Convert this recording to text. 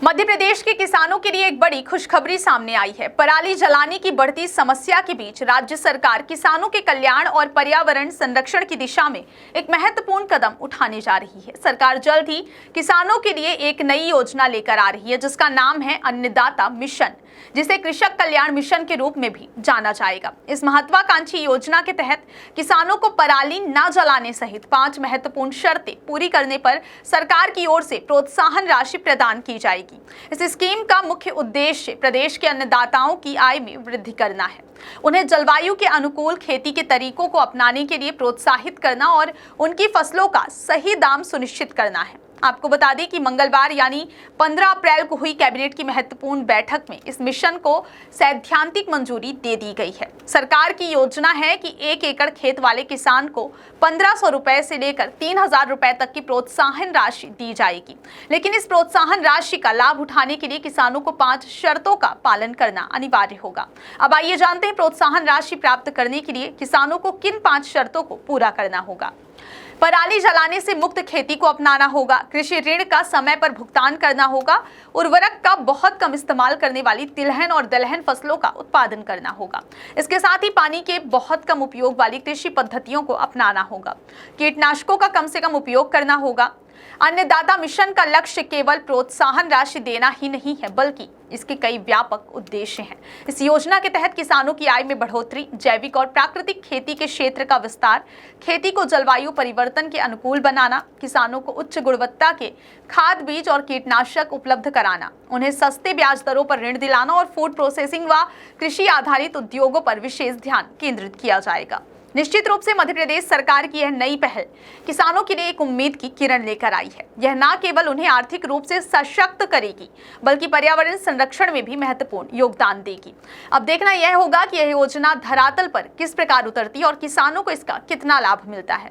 मध्य प्रदेश के किसानों के लिए एक बड़ी खुशखबरी सामने आई है। पराली जलाने की बढ़ती समस्या के बीच राज्य सरकार किसानों के कल्याण और पर्यावरण संरक्षण की दिशा में एक महत्वपूर्ण कदम उठाने जा रही है। सरकार जल्द ही किसानों के लिए एक नई योजना लेकर आ रही है, जिसका नाम है अन्नदाता मिशन, जिसे कृषक कल्याण मिशन के रूप में भी जाना जाएगा। इस महत्वाकांक्षी योजना के तहत किसानों को पराली न जलाने सहित 5 महत्वपूर्ण शर्तें पूरी करने पर सरकार की ओर से प्रोत्साहन राशि प्रदान की जाएगी। इस स्कीम का मुख्य उद्देश्य प्रदेश के अन्नदाताओं की आय में वृद्धि करना है, उन्हें जलवायु के अनुकूल खेती के तरीकों को अपनाने के लिए प्रोत्साहित करना और उनकी फसलों का सही दाम सुनिश्चित करना है। आपको बता दें कि मंगलवार यानी 15 अप्रैल को हुई कैबिनेट की महत्वपूर्ण बैठक में इस मिशन को सैद्धांतिक मंजूरी दे दी गई है। सरकार की योजना है कि 1 एकड़ खेत वाले किसान को 1500 रुपए से लेकर 3000 रुपए तक की प्रोत्साहन राशि दी जाएगी। लेकिन इस प्रोत्साहन राशि का लाभ उठाने के लिए किसानों को 5 शर्तों का पालन करना अनिवार्य होगा। अब आइए जानते हैं प्रोत्साहन राशि प्राप्त करने के लिए किसानों को किन 5 शर्तों को पूरा करना होगा। पराली जलाने से मुक्त खेती को अपनाना होगा, कृषि ऋण का समय पर भुगतान करना होगा, उर्वरक का बहुत कम इस्तेमाल करने वाली तिलहन और दलहन फसलों का उत्पादन करना होगा। इसके साथ ही पानी के बहुत कम उपयोग वाली कृषि पद्धतियों को अपनाना होगा, कीटनाशकों का कम से कम उपयोग करना होगा। अन्नदाता मिशन का लक्ष्य केवल प्रोत्साहन राशि देना ही नहीं है, बल्कि इसके कई व्यापक उद्देश्य हैं। इस योजना के तहत किसानों की आय में बढ़ोतरी, जैविक और प्राकृतिक खेती के क्षेत्र का विस्तार, खेती को जलवायु परिवर्तन के अनुकूल बनाना, किसानों को उच्च गुणवत्ता के खाद, बीज और कीटनाशक उपलब्ध कराना, उन्हें सस्ते ब्याज दरों पर ऋण दिलाना और फूड प्रोसेसिंग व कृषि आधारित उद्योगों पर विशेष ध्यान केंद्रित किया जाएगा। निश्चित रूप से मध्य प्रदेश सरकार की यह नई पहल किसानों के लिए एक उम्मीद की किरण लेकर आई है। यह न केवल उन्हें आर्थिक रूप से सशक्त करेगी, बल्कि पर्यावरण संरक्षण में भी महत्वपूर्ण योगदान देगी। अब देखना यह होगा कि यह योजना धरातल पर किस प्रकार उतरती है और किसानों को इसका कितना लाभ मिलता है।